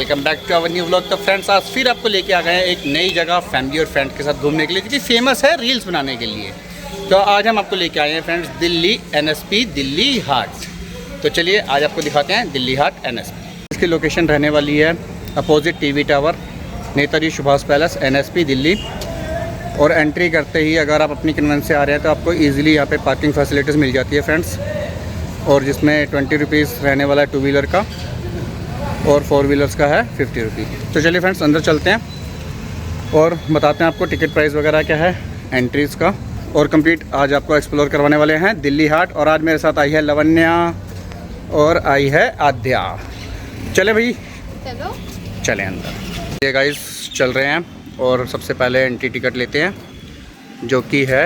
Welcome back to our new vlog. तो friends आज फिर आपको लेके आ गए हैं एक नई जगह फैमिली और फ्रेंड के साथ घूमने के लिए, क्योंकि फेमस है रील्स बनाने के लिए। तो आज हम आपको लेके आए हैं फ्रेंड्स दिल्ली NSP दिल्ली हाट। तो चलिए आज आपको दिखाते हैं दिल्ली हाट NSP। इसकी लोकेशन रहने वाली है opposite TV tower, Netaji Subhash palace, NSP Delhi. और एंट्री करते ही अगर आप अपनी कन्वेंस से आ रहे हैं तो आपको ईजिली यहाँ पे पार्किंग फैसिलिटीज़ मिल जाती है फ्रेंड्स, और जिसमें 20 रुपीज़ रहने वाला है 2 व्हीलर का और 4 व्हीलर्स का है 50 रुपीज़। तो चलिए फ्रेंड्स अंदर चलते हैं और बताते हैं आपको टिकट प्राइस वगैरह क्या है, एंट्रीज़ का, और कंप्लीट आज आपको एक्सप्लोर करवाने वाले हैं दिल्ली हाट। और आज मेरे साथ आई है लवन्या और आई है आद्या। चले भाई चलो चलें अंदर। ये गाइस चल रहे हैं और सबसे पहले एंट्री टिकट लेते हैं, जो कि है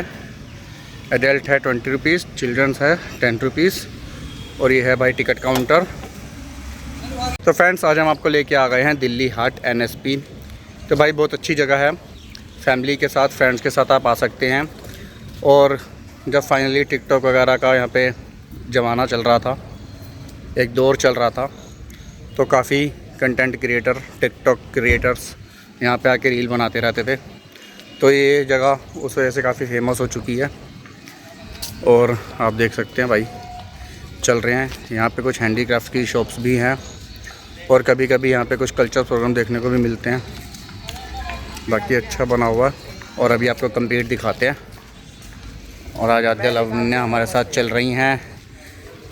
एडल्ट है 20 रुपीज़, चिल्ड्रंस है 10 रुपीज़, और ये है भाई टिकट काउंटर। तो फ्रेंड्स आज हम आपको लेके आ गए हैं दिल्ली हाट NSP। तो भाई बहुत अच्छी जगह है, फैमिली के साथ फ्रेंड्स के साथ आप आ सकते हैं। और जब फाइनली टिकटॉक वगैरह का यहाँ पे ज़माना चल रहा था, एक दौर चल रहा था, तो काफ़ी कंटेंट क्रिएटर, टिकटॉक क्रिएटर्स यहाँ पे आके रील बनाते रहते थे। तो ये जगह उस वजह से काफ़ी फेमस हो चुकी है। और आप देख सकते हैं भाई चल रहे हैं यहाँ पे कुछ हैंडीक्राफ्ट की शॉप्स भी हैं, और कभी कभी यहाँ पे कुछ कल्चर प्रोग्राम देखने को भी मिलते हैं। बाकी अच्छा बना हुआ है। और अभी आपको कंप्लीट दिखाते हैं। और आज आद्या लवन्या हमारे साथ चल रही हैं।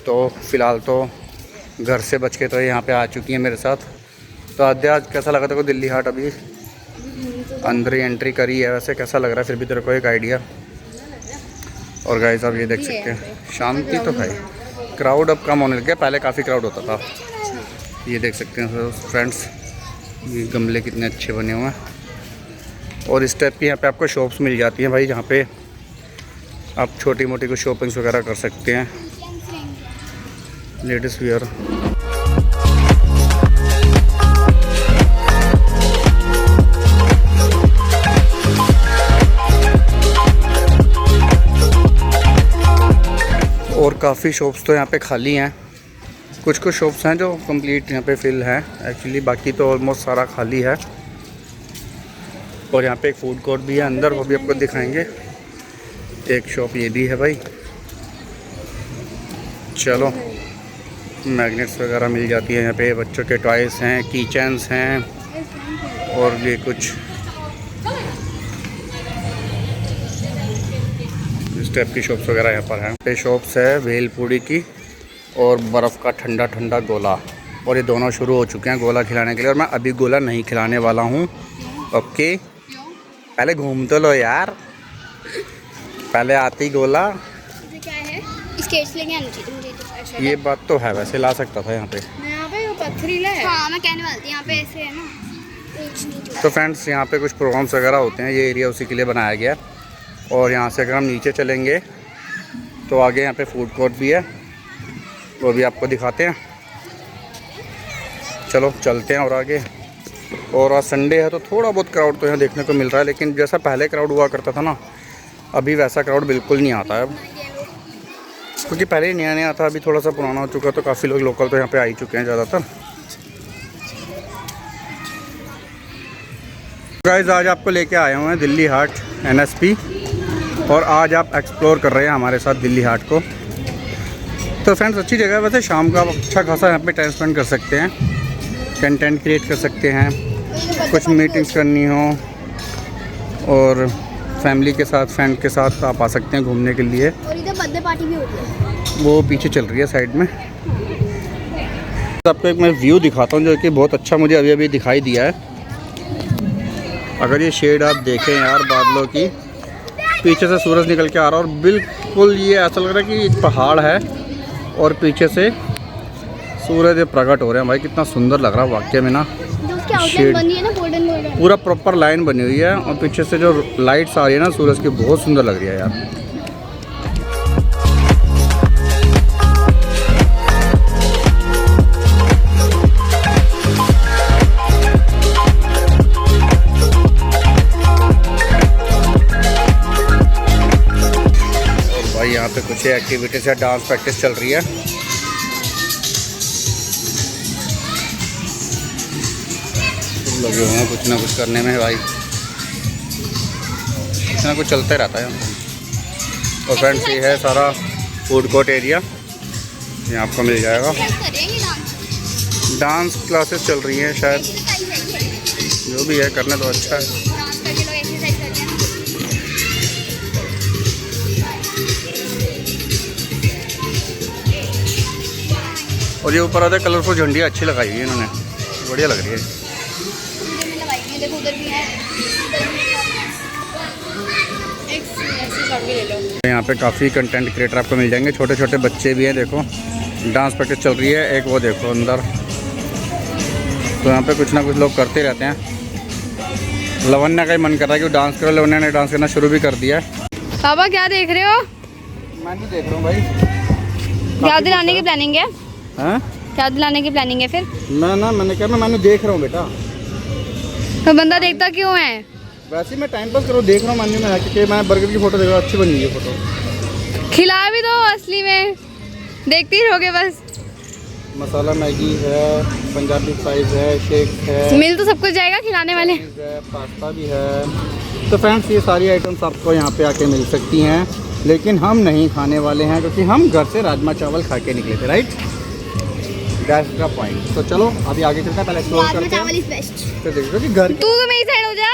तो फ़िलहाल तो घर से बच के तो यहाँ पे आ चुकी हैं मेरे साथ। तो आद्या आज कैसा लगा तेरे को दिल्ली हाट? अभी अंदर ही एंट्री करी है, वैसे कैसा लग रहा है फिर भी तेरे को एक आइडिया? और गाइस आप ये देख सकते हैं शांति तो है, क्राउड अब कम होने लग गया, पहले काफ़ी क्राउड होता था। ये देख सकते हैं फ्रेंड्स, ये गमले कितने अच्छे बने हुए हैं। और इस टाइप की यहाँ पे आपको शॉप्स मिल जाती हैं भाई, जहाँ पे आप छोटी मोटी कुछ शॉपिंग्स वगैरह कर सकते हैं, लेडीज़ वियर। और काफ़ी शॉप्स तो यहाँ पे खाली हैं, कुछ शॉप्स हैं जो कंप्लीट यहाँ पे फिल हैं एक्चुअली, बाकी तो ऑलमोस्ट सारा खाली है। और यहाँ पे एक फूड कोर्ट भी है अंदर, वो भी आपको दिखाएंगे। एक शॉप ये भी है भाई। चलो मैग्नेट्स वगैरह मिल जाती है यहाँ पे, बच्चों के टॉयस हैं, की चेन्स हैं, और ये कुछ इस टाइप की शॉप्स वगैरह यहाँ पर हैं। ये शॉप्स है भेलपूड़ी की और बर्फ़ का ठंडा ठंडा गोला, और ये दोनों शुरू हो चुके हैं गोला खिलाने के लिए। और मैं अभी गोला नहीं खिलाने वाला हूँ, ओके? पहले घूम तो लो यार, पहले आती गोला। क्या है, स्केट्स लेके आनी चाहिए मुझे। ये बात तो है, वैसे ला सकता था यहाँ पे। यहाँ पे वो पथरीला है। हाँ मैं कहने वाली थी, यहाँ पे ऐसे है ना। तो फ्रेंड्स यहाँ पे कुछ प्रोग्राम्स वगैरह होते हैं, ये एरिया उसी के लिए बनाया गया। और यहाँ से अगर हम नीचे चलेंगे तो आगे यहाँ पे फूड कोर्ट भी है, वो भी आपको दिखाते हैं। चलो चलते हैं और आगे। और आज संडे है तो थोड़ा बहुत क्राउड तो यहाँ देखने को मिल रहा है, लेकिन जैसा पहले क्राउड हुआ करता था ना, अभी वैसा क्राउड बिल्कुल नहीं आता है अब, क्योंकि पहले ही नया नया आता, अभी थोड़ा सा पुराना हो चुका, तो काफ़ी लोग लोकल तो यहाँ पे आ ही चुके हैं ज़्यादातर। गाइस आज आपको लेके आए हुए हैं दिल्ली हाट NSP, और आज आप एक्सप्लोर कर रहे हैं हमारे साथ दिल्ली हाट को। तो फ्रेंड्स अच्छी जगह है, वैसे शाम का अच्छा खासा यहाँ पे टाइम स्पेंड कर सकते हैं, कंटेंट क्रिएट कर सकते हैं, कुछ मीटिंग्स करनी हो, और फैमिली के साथ फ्रेंड के साथ आप आ सकते हैं घूमने के लिए। और इधर बर्थडे पार्टी भी होती है, वो पीछे चल रही है साइड में। आपको एक मैं व्यू दिखाता हूँ जो कि बहुत अच्छा मुझे अभी अभी दिखाई दिया है। अगर ये शेड आप देखें यार बादलों की, पीछे से सूरज निकल के आ रहा है, और बिल्कुल ये ऐसा लग रहा है कि एक पहाड़ है और पीछे से सूरज प्रकट हो रहे हैं भाई। कितना सुंदर लग रहा है वाकई में ना। जो उसकी आउटलाइन बनी है ना, गोल्डन पूरा प्रॉपर लाइन बनी हुई है, और पीछे से जो लाइट्स आ रही है ना सूरज की, बहुत सुंदर लग रही है यार। और भाई यहाँ पे कुछ एक्टिविटीज़ है, डांस प्रैक्टिस चल रही है। लगे हुए हैं कुछ ना कुछ करने में भाई, कुछ ना कुछ चलते रहता है। और फ्रेंड्स ये है सारा फूड कोर्ट एरिया, यहाँ आपको मिल जाएगा। डांस क्लासेस चल रही हैं शायद, जो भी है करने तो अच्छा है। और ये ऊपर आते कलरफुल झंडियाँ अच्छी लगाई हुई है इन्होंने, बढ़िया लग रही है। यहाँ पे काफ़ी कंटेंट क्रिएटर आपको मिल जाएंगे, छोटे छोटे बच्चे भी हैं। देखो डांस प्रैक्टिस चल रही है, एक वो देखो अंदर। तो यहाँ पे कुछ ना कुछ लोग करते रहते हैं। लवन्या का ही मन कर रहा है कि डांस करो, लवन्या ने डांस करना शुरू भी कर दिया है। पापा क्या देख रहे हो? मैं भी देख रहा हूँ भाई। क्या दिलाने की प्लानिंग है? हाँ क्या दिलाने की प्लानिंग है फिर? मैंने कहा मैं देख रहा हूँ बेटा। तो बंदा देखता क्यों है? वैसे मैं टाइम पास करो, देख रहा हूँ मेन्यू में क्योंकि मैं बर्गर की फ़ोटो देख रहा हूँ, अच्छी बनी है फ़ोटो। खिला भी दो, असली में देखते ही रहोगे बस। मसाला मैगी है, पंजाबी फ्राइज है, शेक है, मिल तो सब कुछ जाएगा, खिलाने वाले है, पास्ता भी है। तो फ्रेंड्स ये सारी आइटम्स आपको यहाँ पे आके मिल सकती हैं, लेकिन हम नहीं खाने वाले हैं क्योंकि हम घर से राजमा चावल खा के निकले थे, राइट? That's the point. तो चलो अभी आगे चलते हैं, पहले एक्सप्लोर करते हैं। तो देखो कि घर तू तो मेरी साइड हो जा।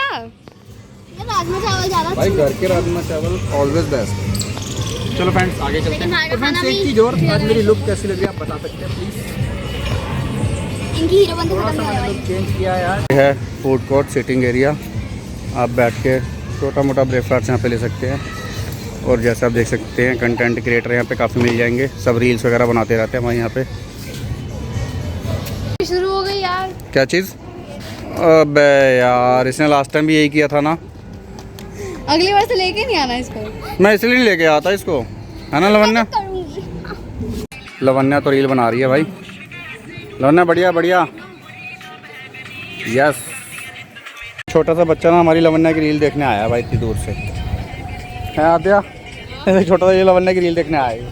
राजमा चावल ज़्यादा भाई घर के राजमा चावल ऑलवेज बेस्ट। चलो फ्रेंड्स आगे चलते हैं। तो फ्रेंड्स एक चीज़ और, आज मेरी लुक कैसी लग रही है आप बता सकते हैं प्लीज़? इनकी हीरो बन थोड़ा सा मैंने लुक चेंज किया है यार। ये है फूड कोर्ट सिटिंग एरिया, आप बैठ के छोटा मोटा ब्रेकफास्ट यहाँ पे ले सकते हैं। और जैसे आप देख सकते हैं कंटेंट क्रिएटर यहाँ पे काफ़ी मिल जाएंगे, सब रील्स वगैरह बनाते रहते हैं वहाँ यहाँ पे। शुरू हो गई यार। क्या चीज़? अबे यार इसने लास्ट टाइम भी यही किया था ना। अगली बार से लेके नहीं आना इसको। मैं इसलिए नहीं लेके आता इसको, है ना लवन्या? लवन्या तो रील बना रही है भाई। लवन्या बढ़िया बढ़िया, यस। छोटा सा बच्चा ना हमारी लवन्या की रील देखने आया भाई इतनी दूर से, है आद्या? छोटा सा ये लवन्या की रील देखने आया है।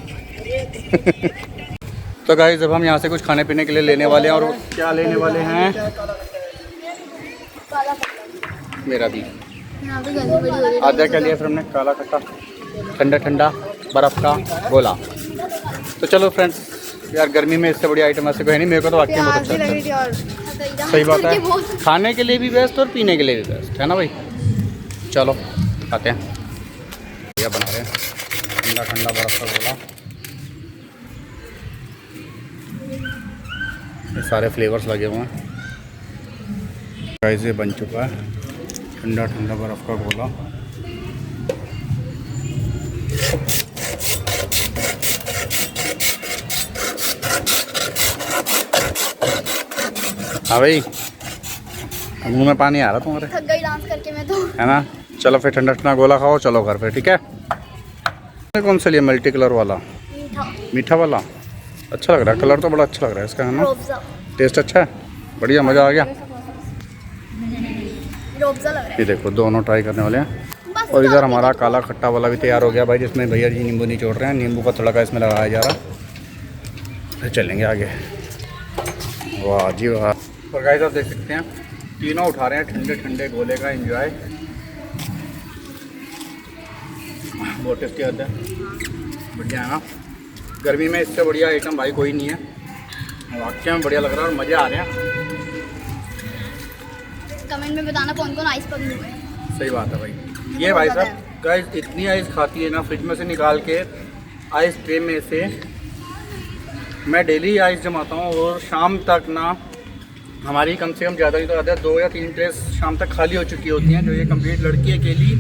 तो गाइस जब हम यहाँ से कुछ खाने पीने के लिए लेने वाले हैं, और क्या लेने वाले हैं? मेरा भी आद्या के लिए फिर हमने काला खट्टा, ठंडा ठंडा बर्फ़ का गोला। तो चलो फ्रेंड्स यार, गर्मी में इससे बड़ी आइटम ऐसे कोई नहीं, मेरे को तो वाकई में बहुत अच्छा लगता है। सही बात है, खाने के लिए भी बेस्ट और पीने के लिए भी बेस्ट, है ना भाई? चलो खाते हैं। क्या बना रहे हैं? ठंडा ठंडा बर्फ़ का गोला। ये सारे फ्लेवर्स लगे हुए हैं गाइस। ये बन चुका है ठंडा ठंडा बर्फ़ का गोला। हाँ भाई, मुंह में पानी आ रहा तुम्हारे। थक गई डांस करके मैं तो, है ना? चलो फिर ठंडा ठंडा गोला खाओ, चलो घर पे, ठीक है? कौन सा लिया? मल्टी कलर वाला, मीठा वाला। अच्छा लग रहा है, कलर तो बड़ा अच्छा लग रहा है इसका, है ना? टेस्ट अच्छा है, बढ़िया, मज़ा आ गया। ये देखो दोनों ट्राई करने वाले हैं। और इधर हमारा काला खट्टा वाला भी तैयार हो गया भाई, जिसमें भैया जी नींबू निचोड़ रहे हैं। नींबू का तड़का इसमें लगाया जा रहा है। फिर चलेंगे आगे। वाह जी वाह। और गाइस आप देख सकते हैं तीनों उठा रहे हैं ठंडे ठंडे गोले का एंजॉय। बहुत टेस्टी आता है, बढ़िया है ना? गर्मी में इससे बढ़िया आइटम भाई कोई नहीं है, वाकई में बढ़िया लग रहा है और मज़े आ रहे हैं। कमेंट में बताना कौन कौन आइस पगलू है। सही बात है भाई। ये भाई साहब गाइस इतनी आइस खाती है ना, फ्रिज में से निकाल के आइस ट्रे में से मैं डेली आइस जमाता हूँ। और शाम तक ना हमारी कम से कम ज़्यादा नहीं तो ज़्यादा 2 या 3 ट्रेस शाम तक खाली हो चुकी होती हैं। जो ये कंप्लीट लड़की अकेली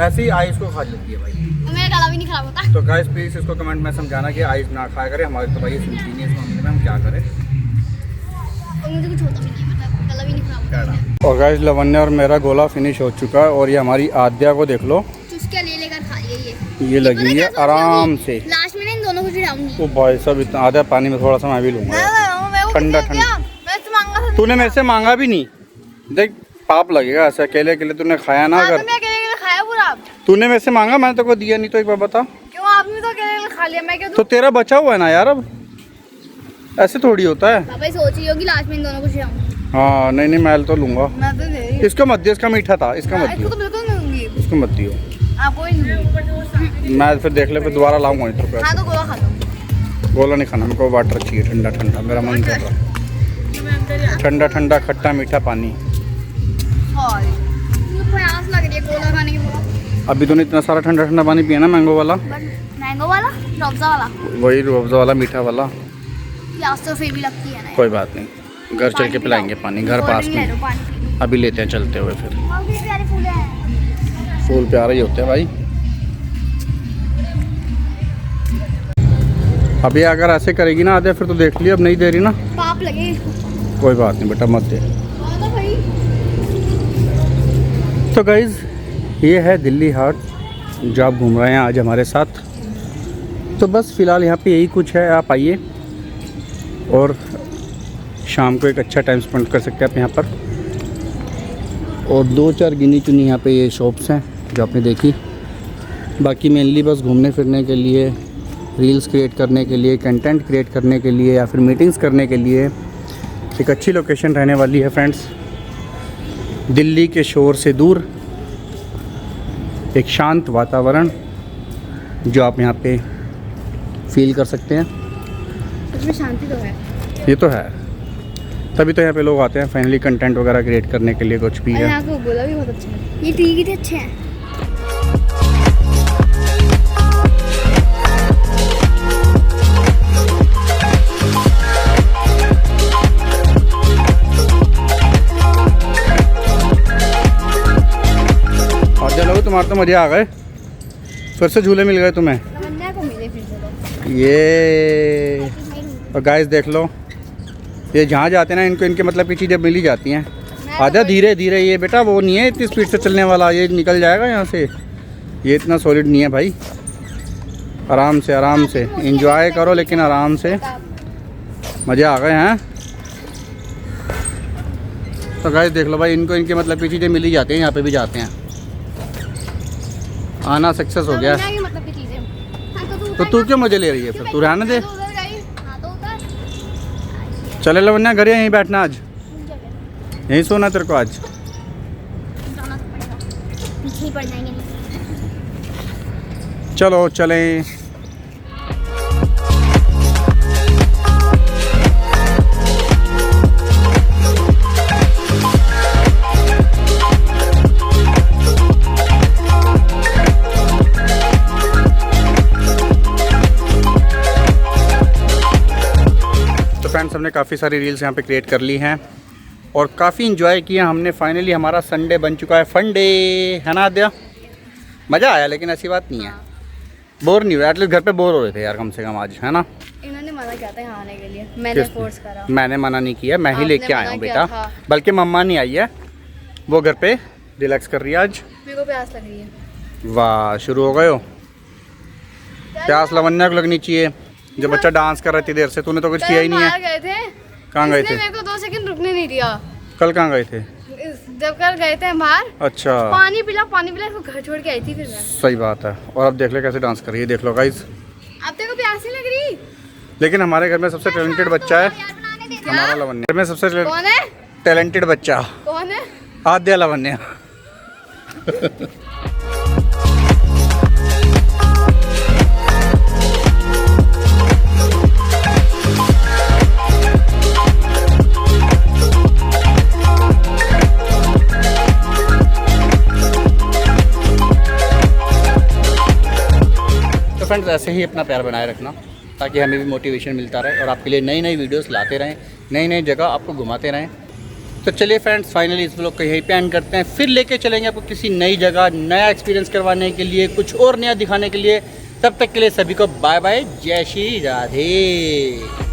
ऐसी आइस को खा लेती है भाई। मेरा गला भी नहीं खराब होता। तो गाइस प्लीज़ इसको कमेंट में समझाना कि आइस ना खाया करें। हमारे तो भाई ये सुनती नहीं है, इस मामले में हम क्या करें। और मुझे कुछ होता भी नहीं, मतलब गला भी नहीं खराब होता। और गाइस लवन्या और मेरा गोला फिनिश हो चुका है। और ये हमारी आद्या को देख लो, चुस्कियाँ ले लेकर खा लिया ये लगी हुई है आराम से। लास्ट में इन दोनों को चिढ़ाऊंगी। ओ भाई साहब इतना आधा पानी में थोड़ा सा मैं भी लूँगा, ठंडा ठंडा। तूने मेरे से मांगा भी नहीं, देख पाप लगेगा ऐसे अकेले अकेले तूने खाया ना। अगर खाया पूरा तूने मेरे से मांगा, मैंने तो को दिया नहीं, तो एक बार बता क्यों? आपने तो अकेले खा लिया, मैं क्यों? तो तेरा बचा हुआ है ना यार, अब ऐसे थोड़ी होता है। पापा सोच रही होगी लास्ट में इन दोनों को चिढ़ाऊंगी। हाँ नहीं नहीं, मैं तो लूँगा। मैं तो ले रही इसका मत दियो, इसका मीठा था, इसका मत इसको दियो, तो बिल्कुल नहीं दूंगी। इसको मत दियो। आपको ही नहीं। मैं फिर देख ले, फिर दोबारा लाऊंगा इस रुपये। हाँ तो गोला खा लो। गोला नहीं खाना, मेरे को वाटर चाहिए ठंडा ठंडा, मेरा मन कर रहा है ठंडा ठंडा खट्टा मीठा पानी। सॉरी, मुझे प्यास लग रही है गोला खाने की बहुत। अभी तूने इतना सारा ठंडा ठंडा पानी पिया ना, मैंगो वाला, मैंगो वाला, रूअफ़ज़ा वाला। वही रूअफ़ज़ा वाला मीठा वाला। प्यास तो फिर भी लगती है ना। कोई बात नहीं, घर चल के पिलाएंगे पानी, घर पास ले में। लो पानी पी लो। अभी लेते हैं चलते हुए फिर। काफी प्यारे फूल हैं। फूल प्यारे ही होते हैं भाई। अभी अगर ऐसे करेगी ना आधे, फिर तो देख लिया, अब नहीं दे रही ना, पाप लगे इसको। कोई बात नहीं बेटा, मत दे। बहुत है भाई। तो गाइज़ ये है दिल्ली हाट जो आप घूम रहे हैं आज हमारे साथ। तो बस फ़िलहाल यहाँ पे यही कुछ है, आप आइए और शाम को एक अच्छा टाइम स्पेंड कर सकते हैं आप यहाँ पर। और 2-4 गिनी चुनी यहाँ पे ये शॉप्स हैं जो आपने देखी। बाकी मेनली बस घूमने फिरने के लिए, रील्स क्रिएट करने के लिए, कंटेंट क्रिएट करने के लिए या फिर मीटिंग्स करने के लिए एक अच्छी लोकेशन रहने वाली है फ्रेंड्स। दिल्ली के शोर से दूर एक शांत वातावरण जो आप यहाँ पे फील कर सकते हैं। इसमें शांति तो है। ये तो है, तभी तो यहाँ पे लोग आते हैं फाइनली कंटेंट वगैरह क्रिएट करने के लिए, कुछ भी और है। यहाँ को गोला भी बहुत अच्छा है। ये टी कितने अच्छे हैं। और चलो तुम्हारे तो मज़े आ गए, फिर से झूले मिल गए तुम्हें। तमन्ना को मिले फिर से तो। ये और गाइस देख लो, ये जहाँ जाते हैं ना, इनको इनके मतलब की चीज़ें मिल ही जाती हैं। आजा धीरे धीरे, ये बेटा वो नहीं है इतनी स्पीड से चलने वाला, ये निकल जाएगा यहाँ से। ये इतना सॉलिड नहीं है भाई, आराम से आराम से इंजॉय करो, लेकिन आराम से। मज़े आ गए हैं। तो गाइस देख लो भाई, इनको इनके मतलब की चीज़ें मिल ही जाती हैं, यहाँ पे भी जाते हैं। आना सक्सेस हो गया। तमन्ना की मतलब की चीजें। हाँ, तो तू क्यों मज़े ले रही है फिर, तू रहने दे। तो उधर गई। हाँ तो उधर। चले लवन्या, घर यहीं बैठना, आज यहीं सोना तेरे को आज। जाना तो पड़ेगा। पीछे ही पड़ जाएंगे नहीं। चलो चलें। तो फ्रेंड्स, हमने काफ़ी सारी रील्स यहाँ पे क्रिएट कर ली हैं और काफ़ी इन्जॉय किया हमने। फाइनली हमारा संडे बन चुका है फन डे, है ना आद्या? मज़ा आया, लेकिन ऐसी बात नहीं है, बोर नहीं हुआ। एटलीस्ट घर पे बोर हो रहे थे यार कम से कम आज, है ना? इन्होंने मना किया था यहाँ आने के लिए, मैंने फोर्स करा। मैंने मना नहीं किया, मैं ही आपने लेके आया मना हूँ किया बेटा। था। बल्कि मम्मा नहीं आई है, वो घर पे रिलैक्स कर रही है आज। मेरे को प्यास लग रही है। वाह, शुरू हो गए हो। प्यास लवन्या को लगनी चाहिए, जो बच्चा डांस कर रही थी देर से। तूने तो कुछ किया ही नहीं है। बाहर गए थे। कहाँ गए इसने थे? मेरे को 2 सेकंड रुकने नहीं दिया। कल कहाँ गए थे? जब कल गए थे हम बाहर, अच्छा, पानी पिला इसको घर छोड़ के आई थी फिर मैं। सही बात है। और अब देख ले कैसे डांस कर रही है, देख लो गाइस। अब तेरे को प्यास नहीं लग रही? लेकिन हमारे घर में सबसे टैलेंटेड बच्चा है हमारा लवन्या। घर में सबसे कौन है? टैलेंटेड बच्चा कौन है? आद्या लवन्या। फ्रेंड्स, ऐसे ही अपना प्यार बनाए रखना ताकि हमें भी मोटिवेशन मिलता रहे और आपके लिए नई नई वीडियोस लाते रहें, नई नई जगह आपको घुमाते रहें। तो चलिए फ्रेंड्स, फाइनली इस ब्लॉग को यहीं पे एंड करते हैं। फिर लेके चलेंगे आपको किसी नई जगह, नया एक्सपीरियंस करवाने के लिए, कुछ और नया दिखाने के लिए। तब तक के लिए सभी को बाय बाय, जय श्री राधे।